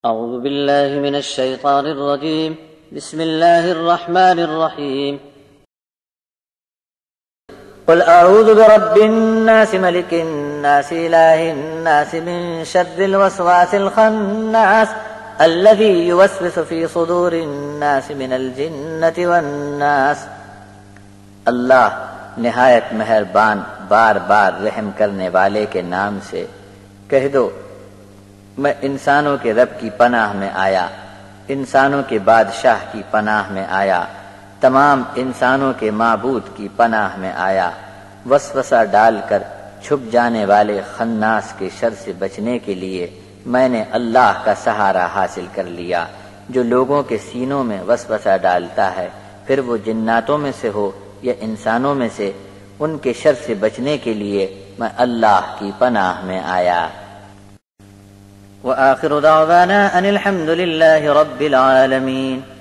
أعوذ بالله من الشيطان الرجيم بسم الله الرحمن الرحيم قل أعوذ برب الناس ملك الناس إله الناس من شر الوسواس الخناس الذي يوسوس في صدور الناس من الجنة والناس۔ اللہ نہایت مہربان بار بار رحم کرنے والے کے نام سے کہہ دو میں انسانوں کے رب کی پناہ میں آیا، انسانوں کے بادشاہ کی پناہ میں آیا، تمام انسانوں کے معبود کی پناہ میں آیا، وسوسہ ڈال کر چھپ جانے والے خناس کے شر سے بچنے کے لیے میں نے اللہ کا سہارا حاصل کر لیا، جو لوگوں کے سینوں میں وسوسہ ڈالتا ہے، پھر وہ جناتوں میں سے ہو یا انسانوں میں سے، ان کے شر سے بچنے کے لیے میں اللہ کی پناہ میں آیا۔ وآخر دعوانا ان الحمد لله رب العالمين۔